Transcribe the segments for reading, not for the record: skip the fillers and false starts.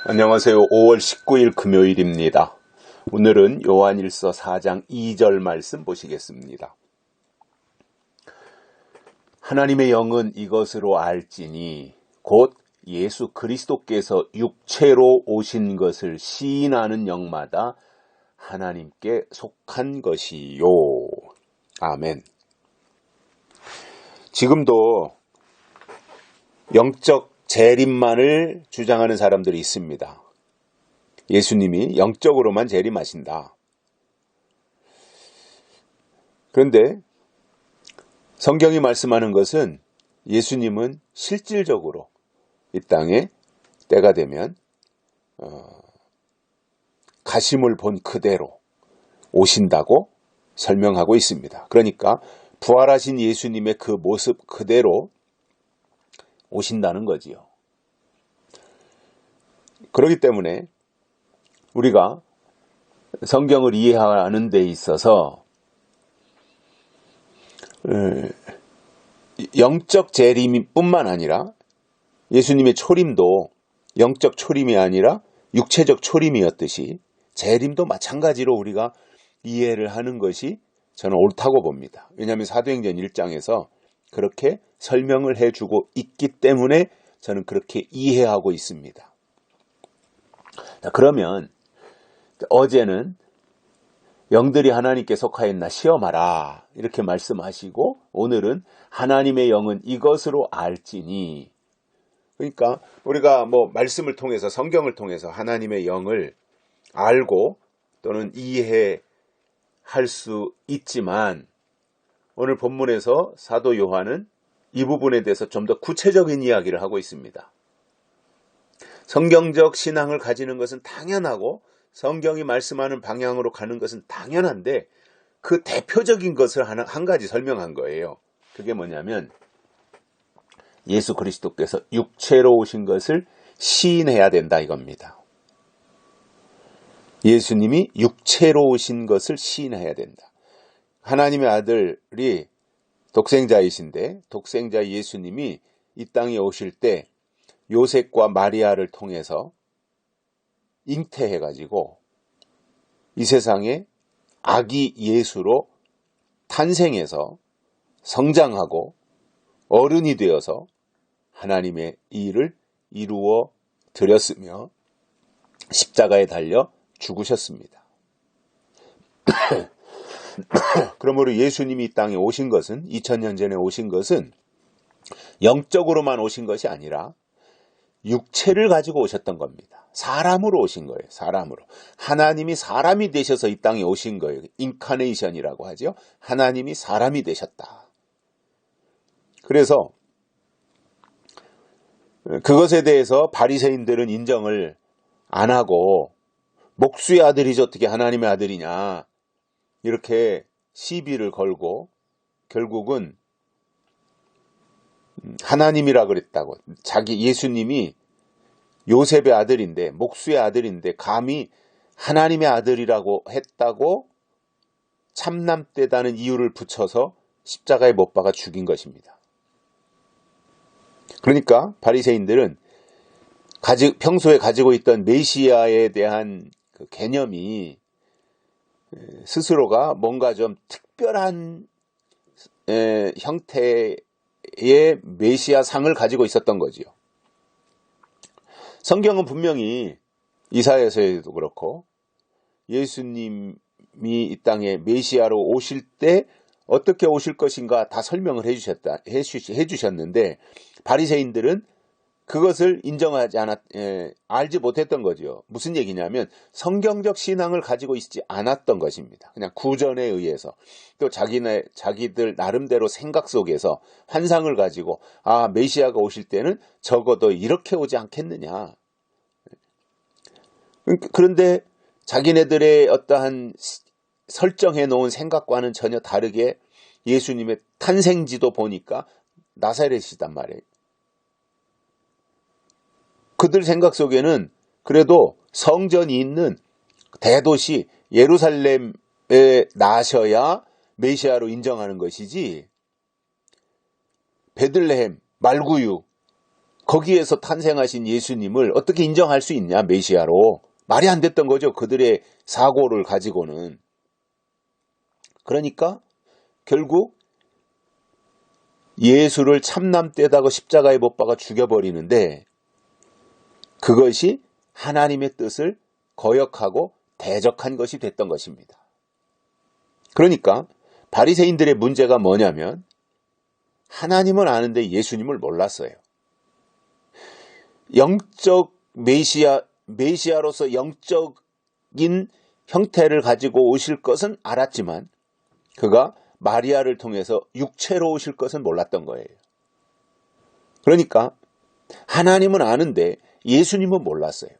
안녕하세요. 5월 19일 금요일입니다. 오늘은 요한일서 4장 2절 말씀 보시겠습니다. 하나님의 영은 이것으로 알지니 곧 예수 그리스도께서 육체로 오신 것을 시인하는 영마다 하나님께 속한 것이요. 아멘. 지금도 영적 재림만을 주장하는 사람들이 있습니다. 예수님이 영적으로만 재림하신다. 그런데 성경이 말씀하는 것은 예수님은 실질적으로 이 땅에 때가 되면 가심을 본 그대로 오신다고 설명하고 있습니다. 그러니까 부활하신 예수님의 그 모습 그대로 오신다는 거지요. 그렇기 때문에 우리가 성경을 이해하는 데 있어서 영적 재림뿐만 아니라 예수님의 초림도 영적 초림이 아니라 육체적 초림이었듯이 재림도 마찬가지로 우리가 이해를 하는 것이 저는 옳다고 봅니다. 왜냐하면 사도행전 1장에서 그렇게 설명을 해주고 있기 때문에 저는 그렇게 이해하고 있습니다. 자, 그러면 어제는 영들이 하나님께 속하였나 시험하라 이렇게 말씀하시고 오늘은 하나님의 영은 이것으로 알지니, 그러니까 우리가 말씀을 통해서 성경을 통해서 하나님의 영을 알고 또는 이해할 수 있지만 오늘 본문에서 사도 요한은 이 부분에 대해서 좀 더 구체적인 이야기를 하고 있습니다. 성경적 신앙을 가지는 것은 당연하고 성경이 말씀하는 방향으로 가는 것은 당연한데 그 대표적인 것을 한 가지 설명한 거예요. 그게 뭐냐면 예수 그리스도께서 육체로 오신 것을 시인해야 된다 이겁니다. 예수님이 육체로 오신 것을 시인해야 된다. 하나님의 아들이 독생자이신데 독생자 예수님이 이 땅에 오실 때 요셉과 마리아를 통해서 잉태해가지고 이 세상에 아기 예수로 탄생해서 성장하고 어른이 되어서 하나님의 일을 이루어 드렸으며 십자가에 달려 죽으셨습니다. 그러므로 예수님이 이 땅에 오신 것은 2000년 전에 오신 것은 영적으로만 오신 것이 아니라 육체를 가지고 오셨던 겁니다. 사람으로 오신 거예요. 사람으로. 하나님이 사람이 되셔서 이 땅에 오신 거예요. 인카네이션이라고 하죠. 하나님이 사람이 되셨다. 그래서 그것에 대해서 바리새인들은 인정을 안 하고 목수의 아들이지 어떻게 하나님의 아들이냐 이렇게 시비를 걸고 결국은 하나님이라 그랬다고. 자기 예수님이 요셉의 아들인데 목수의 아들인데 감히 하나님의 아들이라고 했다고 참남되다는 이유를 붙여서 십자가에 못 박아 죽인 것입니다. 그러니까 바리새인들은 평소에 가지고 있던 메시아에 대한 그 개념이 스스로가 뭔가 좀 특별한 형태의 메시아 상을 가지고 있었던 거지요. 성경은 분명히 이사야서에도 그렇고 예수님이 이 땅에 메시아로 오실 때 어떻게 오실 것인가 다 설명을 해주셨는데 바리새인들은 그것을 알지 못했던 거죠. 무슨 얘기냐면 성경적 신앙을 가지고 있지 않았던 것입니다. 그냥 구전에 의해서 또 자기들 나름대로 생각 속에서 환상을 가지고 메시아가 오실 때는 적어도 이렇게 오지 않겠느냐. 그런데 자기네들의 어떠한 설정해 놓은 생각과는 전혀 다르게 예수님의 탄생지도 보니까 나사렛이단 말이에요. 그들 생각 속에는 그래도 성전이 있는 대도시 예루살렘에 나셔야 메시아로 인정하는 것이지 베들레헴, 말구유 거기에서 탄생하신 예수님을 어떻게 인정할 수 있냐, 메시아로. 말이 안 됐던 거죠, 그들의 사고를 가지고는. 그러니까 결국 예수를 참남되다고 십자가에 못 박아 죽여버리는데, 그것이 하나님의 뜻을 거역하고 대적한 것이 됐던 것입니다. 그러니까 바리새인들의 문제가 뭐냐면 하나님은 아는데 예수님을 몰랐어요. 영적 메시아로서 영적인 형태를 가지고 오실 것은 알았지만 그가 마리아를 통해서 육체로 오실 것은 몰랐던 거예요. 그러니까 하나님은 아는데 예수님은 몰랐어요.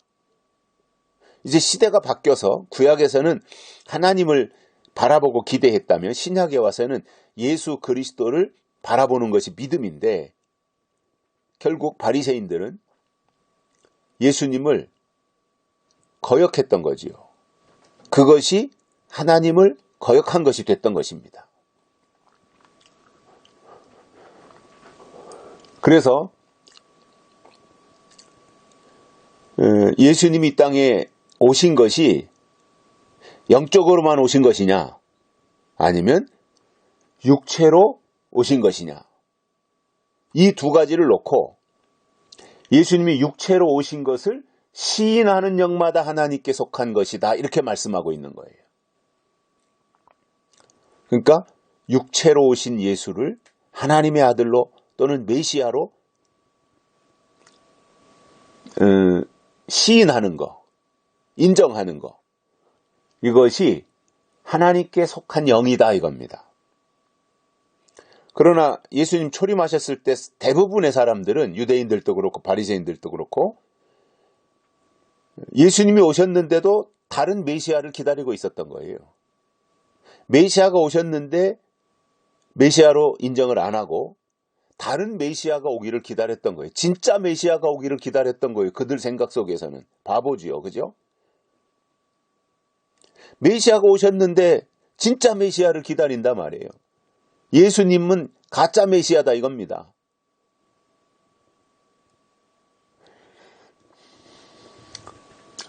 이제 시대가 바뀌어서 구약에서는 하나님을 바라보고 기대했다면 신약에 와서는 예수 그리스도를 바라보는 것이 믿음인데, 결국 바리새인들은 예수님을 거역했던 거지요. 그것이 하나님을 거역한 것이 됐던 것입니다. 그래서 예수님이 이 땅에 오신 것이 영적으로만 오신 것이냐, 아니면 육체로 오신 것이냐, 이 두 가지를 놓고 예수님이 육체로 오신 것을 시인하는 영마다 하나님께 속한 것이다, 이렇게 말씀하고 있는 거예요. 그러니까 육체로 오신 예수를 하나님의 아들로 또는 메시아로 시인하는 거, 인정하는 거, 이것이 하나님께 속한 영이다, 이겁니다. 그러나 예수님 초림하셨을 때 대부분의 사람들은, 유대인들도 그렇고 바리새인들도 그렇고, 예수님이 오셨는데도 다른 메시아를 기다리고 있었던 거예요. 메시아가 오셨는데 메시아로 인정을 안 하고 다른 메시아가 오기를 기다렸던 거예요. 진짜 메시아가 오기를 기다렸던 거예요. 그들 생각 속에서는. 바보지요, 그죠? 메시아가 오셨는데 진짜 메시아를 기다린단 말이에요. 예수님은 가짜 메시아다, 이겁니다.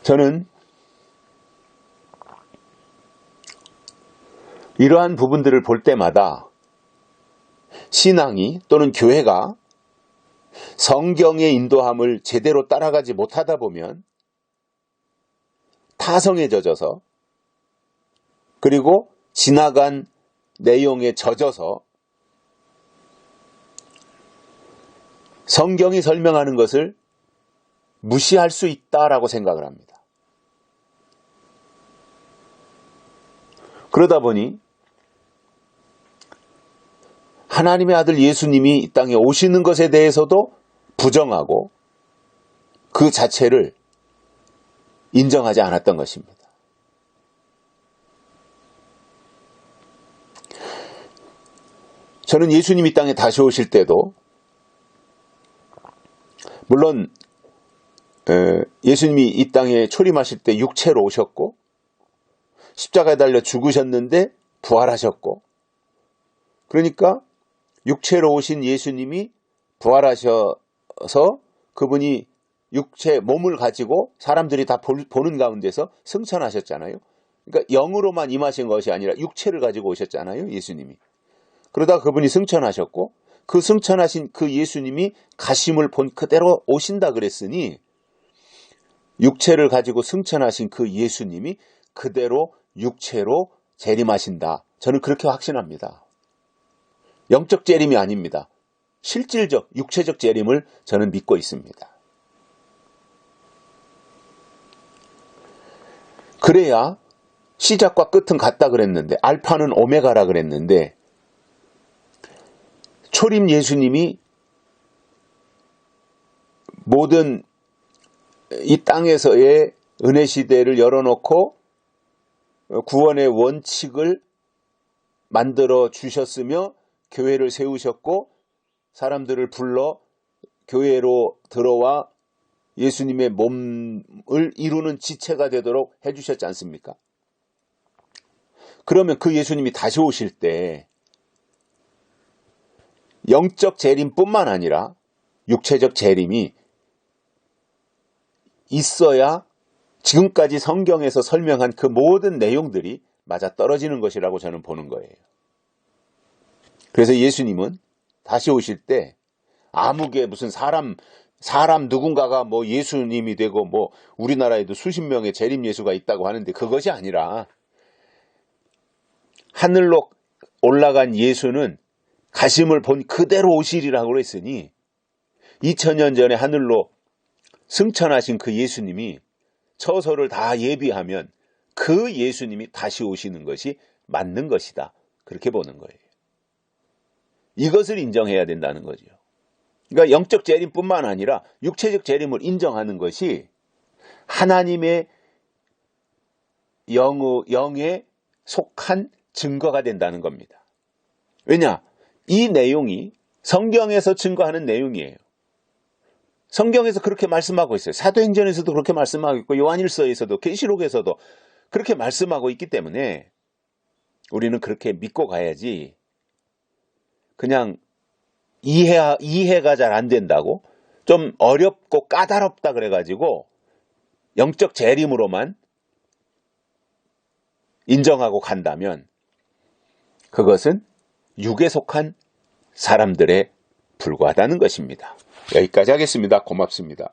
저는 이러한 부분들을 볼 때마다 신앙이 또는 교회가 성경의 인도함을 제대로 따라가지 못하다 보면 타성에 젖어서, 그리고 지나간 내용에 젖어서 성경이 설명하는 것을 무시할 수 있다라고 생각을 합니다. 그러다 보니 하나님의 아들 예수님이 이 땅에 오시는 것에 대해서도 부정하고 그 자체를 인정하지 않았던 것입니다. 저는 예수님이 이 땅에 다시 오실 때도, 물론 예수님이 이 땅에 초림하실 때 육체로 오셨고 십자가에 달려 죽으셨는데 부활하셨고, 그러니까 육체로 오신 예수님이 부활하셔서 그분이 육체 몸을 가지고 사람들이 다 보는 가운데서 승천하셨잖아요. 그러니까 영으로만 임하신 것이 아니라 육체를 가지고 오셨잖아요, 예수님이. 그러다 그분이 승천하셨고, 그 승천하신 그 예수님이 가심을 본 그대로 오신다 그랬으니, 육체를 가지고 승천하신 그 예수님이 그대로 육체로 재림하신다. 저는 그렇게 확신합니다. 영적 재림이 아닙니다. 실질적, 육체적 재림을 저는 믿고 있습니다. 그래야 시작과 끝은 같다 그랬는데, 알파는 오메가라 그랬는데, 초림 예수님이 모든 이 땅에서의 은혜 시대를 열어놓고 구원의 원칙을 만들어 주셨으며 교회를 세우셨고 사람들을 불러 교회로 들어와 예수님의 몸을 이루는 지체가 되도록 해주셨지 않습니까? 그러면 그 예수님이 다시 오실 때 영적 재림뿐만 아니라 육체적 재림이 있어야 지금까지 성경에서 설명한 그 모든 내용들이 맞아떨어지는 것이라고 저는 보는 거예요. 그래서 예수님은 다시 오실 때 아무개 무슨 사람 누군가가 뭐 예수님이 되고 뭐 우리나라에도 수십 명의 재림 예수가 있다고 하는데 그것이 아니라 하늘로 올라간 예수는 가심을 본 그대로 오시리라고 했으니 2000년 전에 하늘로 승천하신 그 예수님이 처소를 다 예비하면 그 예수님이 다시 오시는 것이 맞는 것이다. 그렇게 보는 거예요. 이것을 인정해야 된다는 거죠. 그러니까 영적 재림뿐만 아니라 육체적 재림을 인정하는 것이 하나님의 영에 속한 증거가 된다는 겁니다. 왜냐? 이 내용이 성경에서 증거하는 내용이에요. 성경에서 그렇게 말씀하고 있어요. 사도행전에서도 그렇게 말씀하고 있고 요한일서에서도 계시록에서도 그렇게 말씀하고 있기 때문에 우리는 그렇게 믿고 가야지 그냥 이해가 잘 안 된다고 좀 어렵고 까다롭다 그래가지고 영적 재림으로만 인정하고 간다면 그것은 육에 속한 사람들에 불과하다는 것입니다. 여기까지 하겠습니다. 고맙습니다.